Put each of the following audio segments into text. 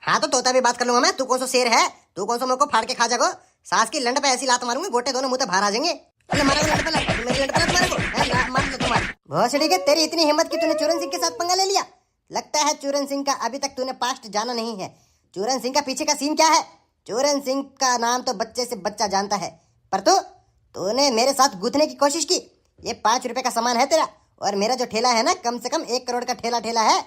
हाँ तो तोता भी बात कर लूंगा मैं। तू कौन सा शेर है? तू कौन सा मेरे को फाड़ के खा जागो? सास की लंड पे ऐसी लात मारूंगी गोटे दोनों मुंह पे बाहर आ जाएंगे। अरे मारो लंड पे लग, मेरी लंड पे लग मारो। मार दो तुम्हारी भोसड़ी के। तेरी इतनी हिम्मत कि तूने चूरन सिंह के साथ पंगा ले लिया। लगता है चूरन सिंह का अभी तक तूने पास्ट जाना नहीं है। चूरन सिंह का पीछे का सीन क्या है? चूरन सिंह का नाम तो बच्चे से बच्चा जानता है, पर तूने मेरे साथ गूंथने की कोशिश की। ये 5 रुपए का सामान है तेरा, और मेरा जो ठेला है ना, कम से कम 1 करोड़ का ठेला है।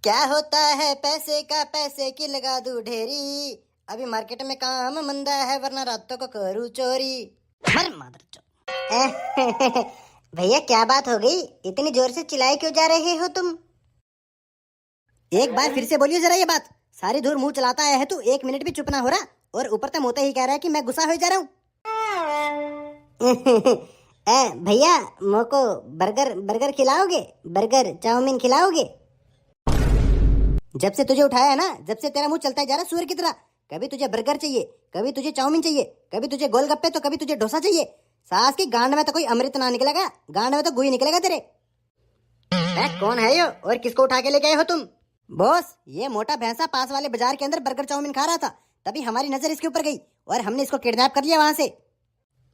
क्या होता है पैसे का, पैसे की लगा दूं ढेरी। अभी मार्केट में काम मंदा है, वरना रातों को करूं चोरी। मर मादर भैया क्या बात हो गई? इतनी जोर से चिल्लाए क्यों जा रहे हो तुम? एक बार फिर से बोलिए जरा ये बात। सारी दूर मुंह चलाता आया है तू, 1 मिनट भी चुप ना हो रहा, और ऊपर तक मुंह ही कह रहा है कि मैं गुस्सा हो जा रहा हूँ। भैया मोको बर्गर खिलाओगे? बर्गर चाउमीन खिलाओगे? जब से तुझे उठाया है ना, जब से तेरा मुंह चलता जा रहा सूअर की तरह। कभी तुझे बर्गर चाहिए, कभी तुझे चाउमीन चाहिए, कभी तुझे गोलगप्पे, तो कभी तुझे डोसा चाहिए। सास की गांड में तो कोई अमृत ना निकलेगा, गांड में तो गुई निकलेगा तेरे। कौन है ये और किसको उठा के लेके आए हो तुम? बॉस, ये मोटा भैंसा पास वाले बाजार के अंदर बर्गर चाउमीन खा रहा था, तभी हमारी नजर इसके ऊपर गई और हमने इसको किडनैप कर लिया वहां से।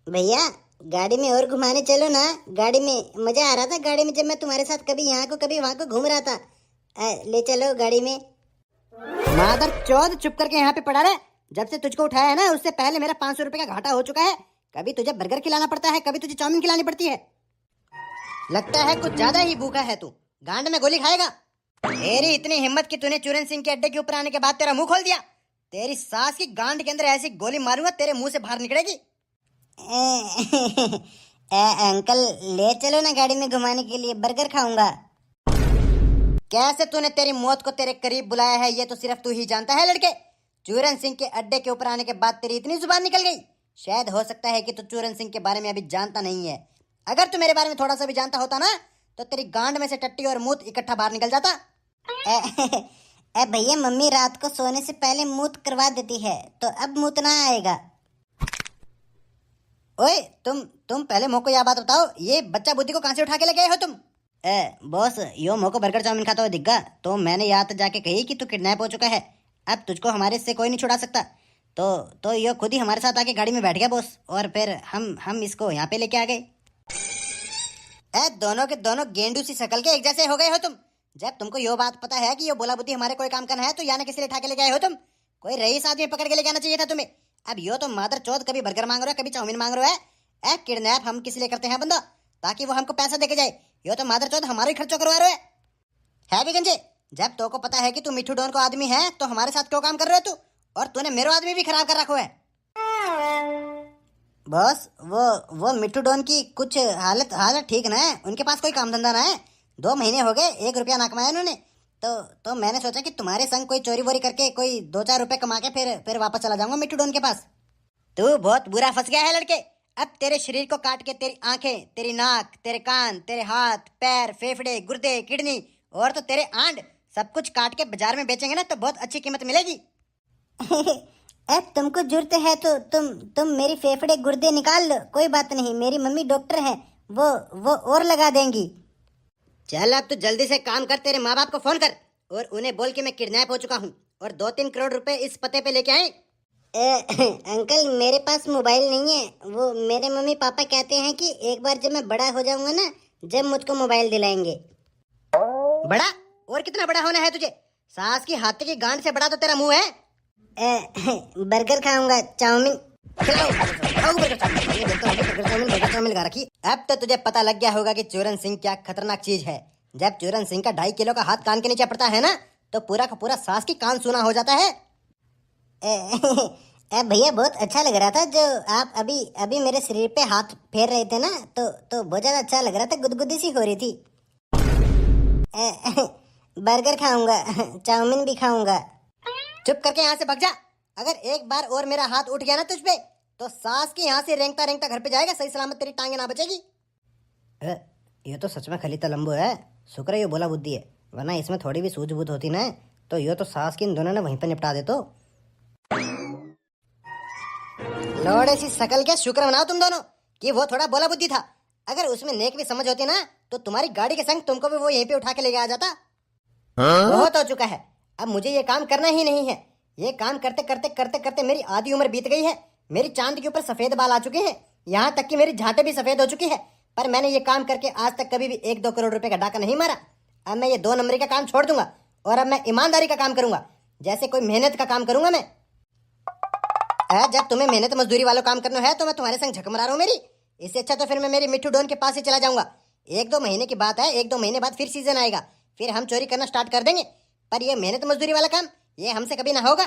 भैया गाड़ी में और घुमाने चलो ना। गाड़ी में मजा आ रहा था, गाड़ी में जब मैं तुम्हारे साथ कभी यहाँ को कभी वहां को घूम रहा था। ले चलो गाड़ी में। मादर चौध, चुप करके यहाँ पे पड़ा रहे। जब से तुझको उठाया है ना, उससे पहले मेरा 500 रुपए का घाटा हो चुका है। कभी तुझे बर्गर खिलाना पड़ता है, कभी तुझे चाउमीन खिलानी पड़ती है। लगता है कुछ ज्यादा ही भूखा है तू, गांड में गोली खाएगा। तेरी इतनी हिम्मत कि तूने चूरन सिंह के अड्डे के ऊपर आने के बाद तेरा मुंह खोल दिया। तेरी सास की गांड के अंदर ऐसी गोली मारूंगा तेरे मुंह से बाहर निकलेगी। अंकल ले चलो ना गाड़ी में घुमाने के लिए, बर्गर खाऊंगा। कैसे तूने तेरी मौत को तेरे करीब बुलाया है, ये तो सिर्फ तू ही जानता है लड़के। चूरन सिंह के अड्डे के ऊपर आने के बाद तेरी इतनी जुबान निकल गई। शायद हो सकता है कि तू चूरन सिंह के बारे में अभी जानता नहीं है। अगर तू मेरे बारे में थोड़ा सा भी जानता होता ना, तो तेरी गांड में से टट्टी और मूत इकट्ठा बाहर निकल जाता। भैया मम्मी रात को सोने से पहले मूत करवा देती है, तो अब मूत ना आएगा। ओए तुम पहले मोको यह बात बताओ, ये बच्चा बुद्धि को कहां से उठा के ले गए हो तुम? बॉस, यो मोको बर्गर चाउमीन खाता हुआ दिखा, तो मैंने यहाँ तक जाके कही कि तू किडनैप हो चुका है। अब तुझको हमारे से कोई नहीं छुड़ा सकता। तो यो खुद ही हमारे साथ आके गाड़ी में बैठ गया बॉस, और फिर हम इसको यहाँ पे लेके आ गए। दोनों के दोनों गेंडू सी शकल के एक जैसे हो गए हो तुम। जब तुमको यो बात पता है कि यो बोला बुद्धि हमारे कोई काम का है, तो यानी किसी लिए उठा के लेके आए हो तुम? कोई रईस आदमी पकड़ के लेके आना चाहिए था तुम्हें। अब यो तो मादर चौथ कभी बर्गर मांग रहा है, कभी चाउमीन मांग रहा है। किडनैप हम किस लिए करते हैं बंदा? ताकि वो हमको पैसा देके जाए। यो तो मादर चौथ हमारा ही खर्चो करवा रहे है भी गंजे। जब तो को पता है कि तू मिठू डॉन को आदमी है, तो हमारे साथ क्यों काम कर रहे हो तू? और तूने मेरा आदमी भी खराब कर रखो है। बॉस, वो मिठू डॉन की कुछ हालत ठीक ना है। उनके पास कोई काम धंधा ना है। 2 महीने हो गए, 1 रुपया ना कमाया उन्होंने। तो मैंने सोचा कि तुम्हारे संग कोई चोरी वोरी करके कोई 2-4 रुपए कमा के फिर वापस चला जाऊंगा मिठू डॉन के पास। तू बहुत बुरा फंस गया है लड़के। अब तेरे शरीर को काट के तेरी आंखें, तेरी नाक, तेरे कान, तेरे हाथ पैर, फेफड़े, गुर्दे, किडनी और तो तेरे आंड सब कुछ काट के बाजार में बेचेंगे ना, तो बहुत अच्छी कीमत मिलेगी। अब तुमको जरूरत है तो तुम मेरी फेफड़े गुर्दे निकाल लो, कोई बात नहीं। मेरी मम्मी डॉक्टर है, वो और लगा देंगी। चल अब तू जल्दी से काम कर, तेरे माँ बाप को फोन कर और उन्हें बोल के मैं किडनैप हो चुका हूँ और 2-3 करोड़ रुपए इस पते पे लेके आए। अंकल मेरे पास मोबाइल नहीं है। वो मेरे मम्मी पापा कहते हैं कि एक बार जब मैं बड़ा हो जाऊंगा ना, जब मुझको मोबाइल दिलाएंगे। बड़ा? और कितना बड़ा होना है तुझे? सास की हाथी की गांड से बड़ा तो तेरा मुंह है। बर्गर खाऊंगा, चाउमीन लगा रखी। अब तो तुझे पता लग गया होगा कि चूरन सिंह क्या खतरनाक चीज है। जब चूरन सिंह का 2.5 किलो का हाथ कान के नीचे पड़ता है ना, तो पूरा का पूरा सास की कान सुना हो जाता है। भैया बहुत अच्छा लग रहा था जो आप अभी मेरे शरीर पे हाथ फेर रहे थे ना, तो बहुत ज्यादा अच्छा लग रहा था, गुदगुदी सी हो रही थी। बर्गर खाऊंगा, चाउमीन भी खाऊंगा। चुप करके यहाँ से भाग जा। अगर एक बार और मेरा हाथ उठ गया ना तुझ पे, तो सास की यहाँ से रेंगता रेंगता घर पे जाएगा, सही सलामत तेरी टांगे ना बचेगी। ये तो सच में खलीता लंबू है। शुक्र है ये बोला बुद्धि है, वरना इसमें थोड़ी भी सूझबूझ होती ना, तो ये तो सास की इन दोनों ने वहीं पे निपटा दे। तो लोड़े सी शकल के शुक्र मनाओ तुम दोनों कि वो थोड़ा बोला बुद्धि था। अगर उसमें नेक भी समझ होती ना, तो तुम्हारी गाड़ी के संग तुमको भी वो यहीं पे उठा के ले आ जाता। बहुत हो चुका है, अब मुझे ये काम करना ही नहीं है। ये काम करते करते करते करते मेरी आधी उम्र बीत गई है। मेरी चांद के ऊपर सफेद बाल आ चुके हैं, यहाँ तक कि मेरी झांटे भी सफेद हो चुकी है। पर मैंने ये काम करके आज तक कभी भी 1-2 करोड़ रुपए का डाका नहीं मारा। अब मैं ये 2 नंबरी का काम छोड़ दूंगा और अब मैं ईमानदारी का काम करूंगा, जैसे कोई मेहनत का काम करूंगा मैं। जब तुम्हें मेहनत मजदूरी वाला काम करना है तो मैं तुम्हारे संग झक मार रहा हूँ मेरी। इससे अच्छा तो फिर मैं मेरी मिट्टू डॉन के पास ही चला जाऊंगा। 1-2 महीने की बात है, 1-2 महीने बाद फिर सीजन आएगा, फिर हम चोरी करना स्टार्ट कर देंगे। पर ये मेहनत मजदूरी वाला काम ये हमसे कभी ना होगा।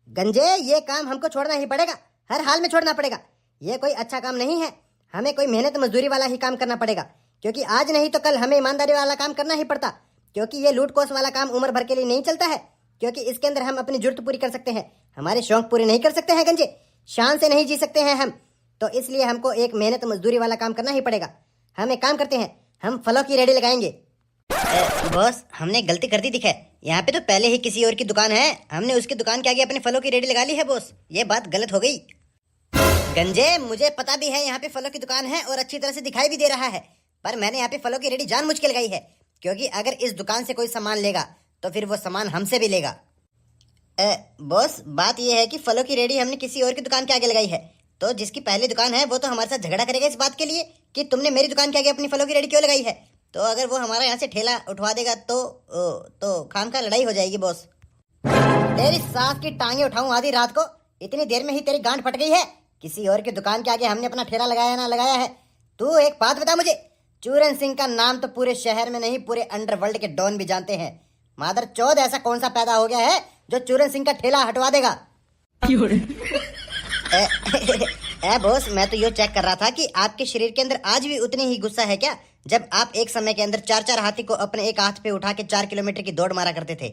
गंजे, ये काम हमको छोड़ना ही पड़ेगा, हर हाल में छोड़ना पड़ेगा। ये कोई अच्छा काम नहीं है, हमें कोई मेहनत मजदूरी वाला ही काम करना पड़ेगा, क्योंकि आज नहीं तो कल हमें ईमानदारी वाला काम करना ही पड़ता। क्योंकि ये लूट कोस वाला काम उम्र भर के लिए नहीं चलता है, क्योंकि इसके अंदर हम अपनी जरूरत पूरी कर सकते हैं, हमारे शौक पूरे नहीं कर सकते हैं गंजे, शान से नहीं जी सकते हैं हम। तो इसलिए हमको एक मेहनत मजदूरी वाला काम करना ही पड़ेगा। हम एक काम करते हैं, हम फलों की रेडी लगाएंगे। बॉस, हमने गलती कर दी दिखे। यहाँ पे तो पहले ही किसी और की दुकान है, हमने उसकी दुकान के आगे अपने फलों की रेडी लगा ली है बॉस। ये बात गलत हो गई। गंजे, मुझे पता भी है यहाँ पे फलों की दुकान है और अच्छी तरह से दिखाई भी दे रहा है, पर मैंने यहाँ पे फलों की रेडी जानबूझ के लगाई है, क्योंकि अगर इस दुकान से कोई सामान लेगा तो फिर वो सामान हमसे भी लेगा। बॉस, बात यह है कि फलों की रेडी हमने किसी और की दुकान के आगे लगाई है, तो जिसकी पहली दुकान है वो तो हमारे साथ झगड़ा करेगा इस बात के लिए कि तुमने मेरी दुकान के आगे अपनी फलों की रेडी क्यों लगाई है। तो अगर वो हमारा यहाँ से ठेला उठवा देगा तो खाम खा लड़ाई हो जाएगी बॉस। तेरी सास की टांगे उठाऊं आधी रात को, इतनी देर में ही तेरी गांठ फट गई है। किसी और की दुकान के आगे हमने अपना ठेला लगाया ना लगाया है। तू एक बात बता मुझे, चूरन सिंह का नाम तो पूरे शहर में नहीं पूरे अंडरवर्ल्ड के डॉन भी जानते हैं। मादर चौध, ऐसा कौन सा पैदा हो गया है जो चूरन सिंह का ठेला हटवा देगा? बॉस, मैं तो ये चेक कर रहा था कि आपके शरीर के अंदर आज भी उतनी ही गुस्सा है क्या, जब आप एक समय के अंदर 4-4 हाथी को अपने एक हाथ पे उठा के 4 किलोमीटर की दौड़ मारा करते थे।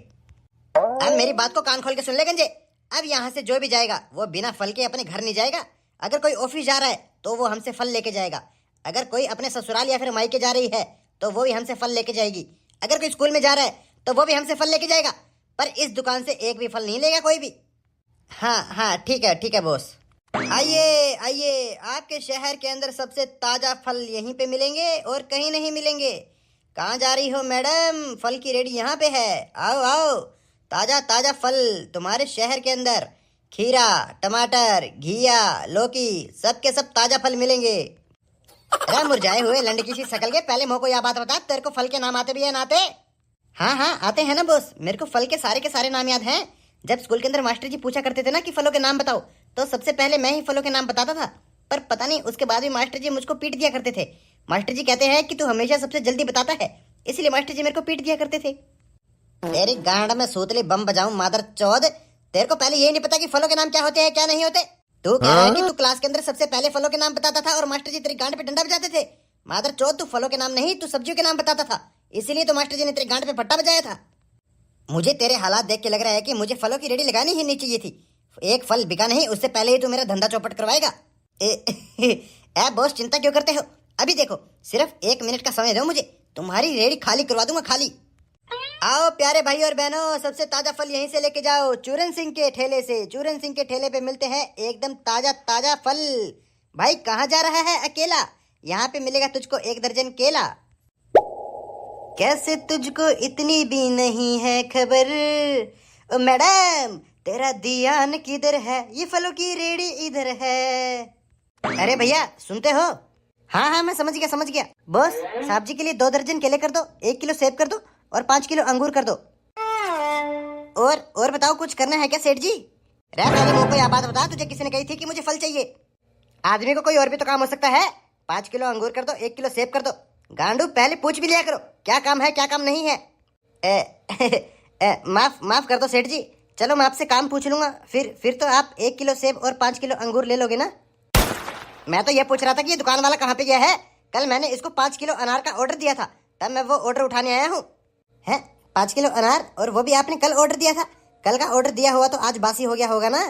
अब मेरी बात को कान खोल के सुन ले गंजे, अब यहाँ से जो भी जाएगा वो बिना फल के अपने घर नहीं जाएगा। अगर कोई ऑफिस जा रहा है तो वो हमसे फल लेके जाएगा, अगर कोई अपने ससुराल या फिर मायके जा रही है तो वो भी हमसे फल लेके जाएगी, अगर कोई स्कूल में जा रहा है तो वो भी हमसे फल लेके जाएगा, पर इस दुकान से एक भी फल नहीं लेगा कोई भी। हाँ, ठीक है बॉस। आइए आइए, आपके शहर के अंदर सबसे ताजा फल यहीं पे मिलेंगे और कहीं नहीं मिलेंगे। कहाँ जा रही हो मैडम? फल की रेडी यहाँ पे है, आओ आओ। ताजा ताजा फल तुम्हारे शहर के अंदर, खीरा, टमाटर, घिया, लौकी, सब के सब ताजा फल मिलेंगे। अरे मुरझाए हुए लंडकी सी शकल के, पहले मुझको यह बात बता, तेरे को फल के नाम आते भी है ना आते? हाँ, आते हैं ना बॉस, मेरे को फल के सारे नाम याद हैं। जब स्कूल के अंदर मास्टर जी पूछा करते थे ना कि फलों के नाम बताओ, तो सबसे पहले मैं ही फलों के नाम बताता था। पर पता नहीं उसके बाद भी मास्टर जी मुझको पीट दिया करते थे। मास्टर जी कहते हैं कि तू हमेशा सबसे जल्दी बताता है, इसलिए मास्टर जी मेरे को पीट दिया करते थे। तेरी गांड में सूतली बम बजाऊं मादर चौध, तेरे को पहले ये नहीं पता कि फलों के नाम क्या होते हैं क्या नहीं होते? तू कह रहा है कि तू क्लास के अंदर सबसे पहले फलों के नाम बताता था और मास्टर जी तेरी गांड पे डंडा बजाते थे। मादर चौध, तू फलों के नाम नहीं, तू सब्जियों के नाम बताता था, इसीलिए तो मास्टर जी ने तेरी गांड पे फट्टा बजाया था। मुझे तेरे हालात देख के लग रहा है कि मुझे फलों की रेडी लगानी ही नहीं चाहिए थी। एक फल बिका नहीं उससे पहले ही तू मेरा धंधा चौपट करवाएगा। बॉस, चिंता क्यों करते हो? अभी देखो, सिर्फ 1 मिनट का समय दो मुझे, तुम्हारी रेडी खाली करवा दूंगा, खाली। आओ प्यारे भाई और बहनों, सबसे ताजा फल यहीं से लेके जाओ, चूरन सिंह के ठेले से। चूरन सिंह के ठेले पे मिलते हैं एकदम ताजा ताजा फल। भाई कहाँ जा रहा है अकेला? यहाँ पे मिलेगा तुझको 1 दर्जन केला। कैसे तुझको इतनी भी नहीं है खबर? ओ मैडम, तेरा ध्यान किधर है? ये फलों की रेडी इधर है। अरे भैया, सुनते हो? हाँ, मैं समझ गया। बॉस, साहब जी के लिए 2 दर्जन केले कर दो, 1 किलो सेब कर दो और 5 किलो अंगूर कर दो। और बताओ, कुछ करना है क्या सेठ जी? रे पहले मुझको यह बात बता, तुझे किसी ने कही थी कि मुझे फल चाहिए? आदमी को कोई और भी तो काम हो सकता है। 5 किलो अंगूर कर दो, 1 किलो सेब कर दो। गांडू, पहले पूछ भी लिया करो क्या काम है क्या काम नहीं है। माफ कर दो सेठ जी, चलो मैं आपसे काम पूछ लूंगा, फिर तो आप 1 किलो सेब और 5 किलो अंगूर ले लोगे ना? मैं तो ये पूछ रहा था कि ये दुकान वाला कहाँ पे गया है? कल मैंने इसको 5 किलो अनार का ऑर्डर दिया था, तब मैं वो ऑर्डर उठाने आया हूँ। है 5 किलो अनार, और वो भी आपने कल ऑर्डर दिया था? कल का ऑर्डर दिया हुआ तो आज बासी हो गया होगा ना?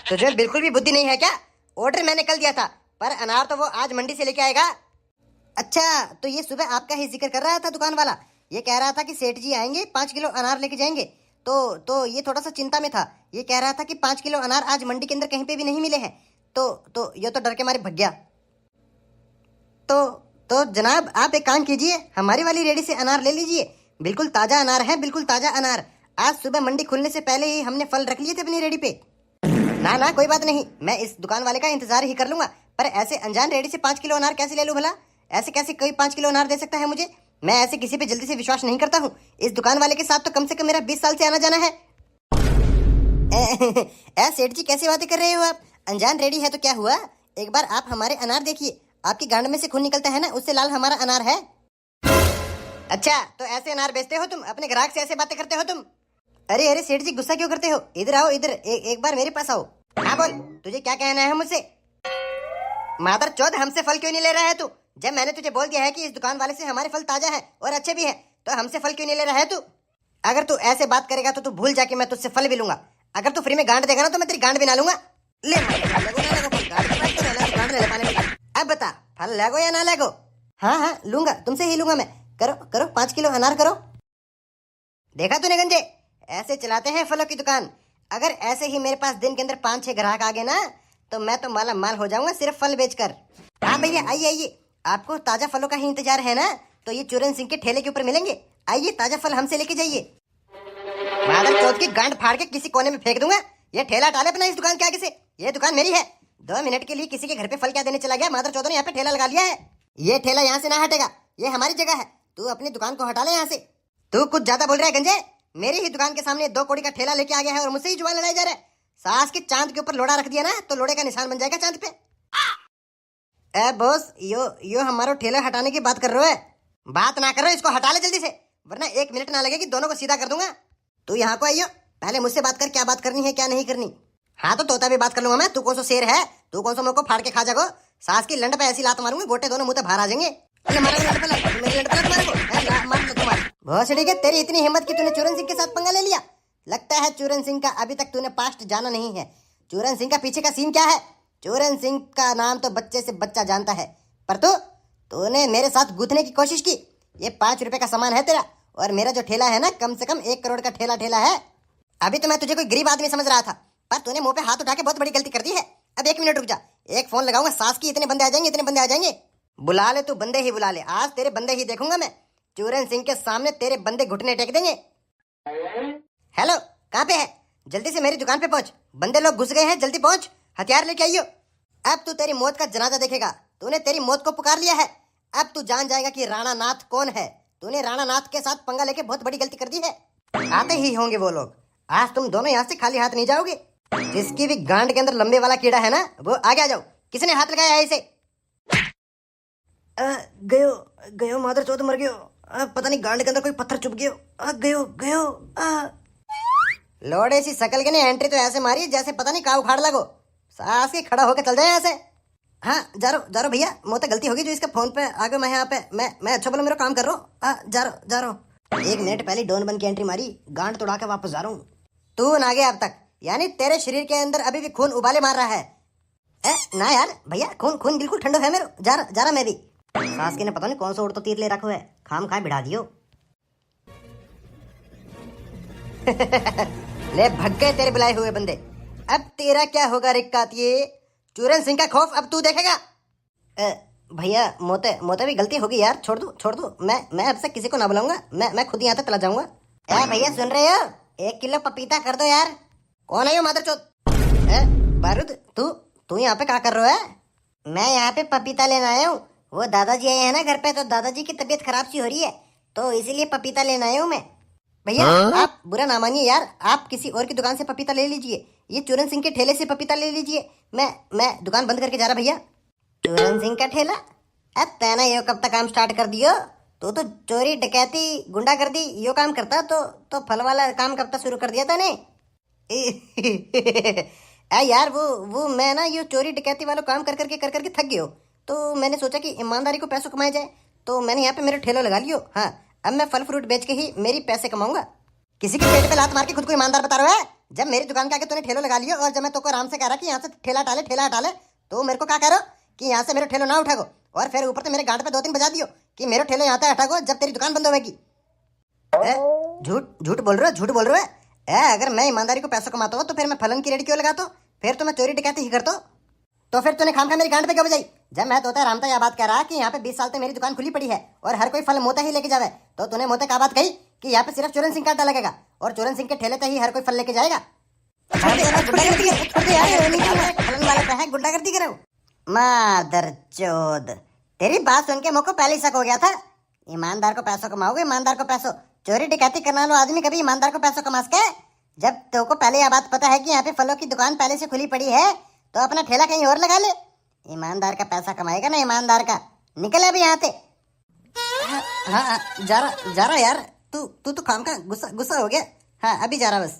तुझे बिल्कुल भी बुद्धि नहीं है क्या? ऑर्डर मैंने कल दिया था, पर अनार तो वो आज मंडी से लेके आएगा। अच्छा, तो ये सुबह आपका ही जिक्र कर रहा था दुकान वाला, ये कह रहा था कि सेठ जी आएंगे 5 किलो अनार लेके जाएंगे, तो ये थोड़ा सा चिंता में था। ये कह रहा था कि 5 किलो अनार आज मंडी के अंदर कहीं पे भी नहीं मिले हैं, तो ये तो डर के मारे भग गया। तो जनाब, आप एक काम कीजिए, हमारी वाली रेडी से अनार ले लीजिए, बिल्कुल ताजा अनार है, बिल्कुल ताजा अनार। आज सुबह मंडी खुलने से पहले ही हमने फल रख लिए थे अपनी रेडी पे। ना ना कोई बात नहीं, मैं इस दुकान वाले का इंतजार ही कर लूंगा। पर ऐसे अनजान रेडी से 5 किलो अनार कैसे ले लूं भला? ऐसे कैसे कोई 5 किलो अनार दे सकता है मुझे? मैं ऐसे किसी पे जल्दी से विश्वास नहीं करता हूँ। इस दुकान वाले के साथ तो कम से कम मेरा 20 साल से आना जाना है। सेठ जी कैसी बातें कर रहे हो आप? अनजान रेडी है तो क्या हुआ? एक बार आप हमारे अनार देखिए, आपकी गांड में से खून निकलता है ना, उससे लाल हमारा अनार है। अच्छा तो ऐसे अनार बेचते हो तुम? अपने ग्राहक से ऐसे बातें करते हो तुम? अरे अरे सेठ जी गुस्सा क्यों करते हो? इधर आओ, इधर एक बार मेरे पास आओ। हाँ बोल, तुझे क्या कहना है मुझसे? मादर चौथ, हमसे फल क्यों नहीं ले रहा है तू? जब मैंने तुझे बोल दिया है कि इस दुकान वाले से हमारे फल ताजा है और अच्छे भी है, तो हमसे फल क्यों नहीं ले रहा है तू? अगर तू ऐसे बात करेगा तो तू भूल जा कि मैं तुझसे फल भी लूंगा। अगर तू फ्री में गांड देगा ना तो मैं तेरी गांड भी ना लूंगा। ले अब बता, फल लगो या ना लगो? हाँ हाँ लूंगा, तुमसे ही लूंगा मैं। करो करो 5 किलो अनार करो। देखा तूने गंजे, ऐसे चलाते हैं फलों की दुकान। अगर ऐसे ही मेरे पास दिन के अंदर 5-6 ग्राहक आ गए ना तो मैं तो माला माल हो जाऊंगा सिर्फ फल बेचकर। हाँ भैया आइए आइए, आपको ताजा फलों का ही इंतजार है ना? तो ये चूरन सिंह के ठेले के ऊपर मिलेंगे। आइए ताजा फल हमसे लेके जाइए। मादर चौथ की गांड फाड़ के किसी कोने में फेंक दूंगा। ये ठेला हटा ले अपना इस दुकान के आगे से, ये दुकान मेरी है। 2 मिनट के लिए किसी के घर पे फल क्या देने चला गया? मादर चौथ ने यहाँ पे ठेला लगा लिया है। ये ठेला यहाँ से ना हटेगा, ये हमारी जगह है। तू अपनी दुकान को हटा ले यहाँ से। तू कुछ ज्यादा बोल रहा है गंजे। मेरी ही दुकान के सामने 2 कौड़ी का ठेला लेके आ गया है और मुझसे ही जुबान लड़ाई जा रहा है। सास के चांद के ऊपर लोड़ा रख दिया ना तो लोड़े का निशान बन जाएगा चांद पे। ए बॉस, यो हमारा ठेला हटाने की बात कर रहे हो? बात ना करो, इसको हटा ले जल्दी से, वरना 1 मिनट ना लगेगी, दोनों को सीधा कर दूंगा। तू यहाँ को आइयो, पहले मुझसे बात कर, क्या बात करनी है क्या नहीं करनी। हाँ तो तोता भी बात कर लूंगा मैं। तू कौन सा शेर है? तू कौन सा मुंह को फाड़ के खा जागो? सास की लंड पे ऐसी लात मारूंगी गोटे दोनों मुंह बाहर आ जाएंगे। बहुत ठीक है, तेरी इतनी हिम्मत की तूने चूरन सिंह के साथ पंगा ले लिया। लगता है चूरन सिंह का अभी तक तूने पास्ट जाना नहीं है। चूरन सिंह का पीछे का सीन क्या है? चूरन सिंह का नाम तो बच्चे से बच्चा जानता है, पर तूने मेरे साथ गूंथने की कोशिश की। ये 5 रुपए का सामान है तेरा, और मेरा जो ठेला है ना कम से कम 1 करोड़ का ठेला है। अभी तो मैं तुझे कोई गरीब आदमी समझ रहा था, पर तूने मुंह पे हाथ उठा के बहुत बड़ी गलती कर दी है। अब 1 मिनट रुक जा, एक फोन लगाऊंगा सास की, इतने बंदे आ जाएंगे, इतने बंदे आ जाएंगे। बुला ले तू, बंदे ही बुला ले, आज तेरे बंदे ही देखूंगा मैं। चूरन सिंह के सामने तेरे बंदे घुटने टेक देंगे। हेलो, कहाँ पे है? जल्दी से मेरी दुकान पे पहुंच, बंदे लोग घुस गए हैं, जल्दी पहुंच, हथियार लेके आइयो। अब तू तेरी मौत का जनाजा देखेगा। तूने तेरी मौत को पुकार लिया है, अब तू जान जाएगा कि राणा नाथ कौन है। तूने राणा नाथ के साथ पंगा लेके बहुत बड़ी गलती कर दी है। आते ही होंगे वो लोग, आज तुम दोनों यहाँ से खाली हाथ नहीं जाओगे। जिसकी भी गांड के अंदर लंबे वाला कीड़ा है ना, वो आगे आ जाओ। किसने हाथ लगाया है इसे? गयो मादर चौथ, मर गयो। पता नहीं गांड के अंदर कोई पत्थर चुभ गयो। गयो लोड़े सी शकल के ने एंट्री तो ऐसे मारी जैसे पता नहीं का उखाड़ लगो। सास के खड़ा होकर चल जाए यहाँ से। हाँ जा रहा भैया, मुझे गलती होगी जो इसके फोन पे आ गए। मैं यहाँ पे मैं अच्छा बोला, मेरा काम कर रहा हूँ। हाँ जा रहा हूँ। 1 मिनट पहले डॉन बन के एंट्री मारी, गांड तोड़ा के वापस जा रहा हूँ। तू ना गया अब तक, यानी तेरे शरीर के अंदर अभी भी खून उबाले मार रहा है। ना यार भैया, खून बिल्कुल ठंडो है मेरे। जा रहा मैं भी। सास के ने पता नहीं कौन सा उड़ तो तीर ले रखो है, खाम खा बिठा दियो। ले भग गए तेरे बुलाए हुए बंदे। अब तेरा क्या होगा रिक्कातिये? चूरन सिंह का खौफ अब तू देखेगा। भैया मोते भी गलती होगी यार, छोड़ दो। मैं अब से किसी को ना बुलाऊंगा, मैं खुद यहाँ तक चला जाऊंगा। भैया सुन रहे हो? 1 किलो पपीता कर दो यार। कौन है यो मादर चौथ? बारूद, तू यहाँ पे क्या कर रहा है? मैं यहाँ पे पपीता लेना आया हूँ। वो दादाजी आए हैं ना घर पे, तो दादाजी की तबीयत खराब सी हो रही है, तो इसीलिए पपीता लेना आया हूँ मैं। भैया आप बुरा ना मानिए यार, आप किसी और की दुकान से पपीता ले लीजिए, ये चूरन सिंह के ठेले से पपीता ले लीजिए। मैं दुकान बंद करके जा रहा भैया। चूरन सिंह का ठेला? अब तैना यो कब तक काम स्टार्ट कर दियो? तो चोरी डकैती गुंडागर्दी यो काम करता, तो फल वाला काम कब तक शुरू कर दिया तने? यार वो मैं ना ये चोरी डकैती वाला काम कर करके थक गयो, तो मैंने सोचा कि ईमानदारी को पैसों कमाया जाए, तो मैंने यहाँ पे मेरा ठेला लगा लियो। हाँ, अब मैं फल फ्रूट बेच के ही मेरी पैसे कमाऊंगा। किसी के पेट पे लात मार के खुद को ईमानदार बता रहा है? जब मेरी दुकान के आगे तूने ठेला लगा लियो, और जब मैं तो आराम से कह रहा कि यहाँ से ठेला हटा ले, तो मेरे को क्या कह रहा कि यहाँ से मेरा ठेला ना उठागो, और फिर ऊपर से मेरे गांड पे 2-3 बजा दियो कि मेरा ठेला यहाँ तक हटागो जब तेरी दुकान बंद होगी। झूठ बोल रहे हो। अगर मैं ईमानदारी को पैसा कमाता हूँ तो फिर मैं फलन की रेडी क्यों लगाता हूँ? फिर तो मैं चोरी डकैती ही करता हूँ। तो फिर तूने खामखा मेरी गांड पे क्यों बजाई? जब मैं तोता रामता यह बात कह रहा कि यहाँ पे 20 साल से मेरी दुकान खुली पड़ी है और हर कोई फल मोता ही लेके जावे, तो तूने मोते का बात कही कि यहाँ पे सिर्फ चोरन सिंह का अड्डा लगेगा और चोरन सिंह के ठेले पे ही हर कोई फल लेके जाएगा। गुंडागर्दी करे मादर चोद। तेरी बात सुन के मुझको पहले ही शक हो गया था। ईमानदार को पैसों कमाओगे, ईमानदार को पैसों। चोरी डकैती करने वाला आदमी कभी ईमानदार को पैसों कमा सके? जब तेको पहले यह बात पता है कि यहाँ पे फलों की दुकान पहले से खुली पड़ी है तो अपना ठेला कहीं और लगा ले। ईमानदार का पैसा कमाएगा ना, ईमानदार का। निकल अभी यहाँ से। हाँ जा रहा यार। तू तो काम का गुस्सा हो गया। हाँ अभी जा रहा बस।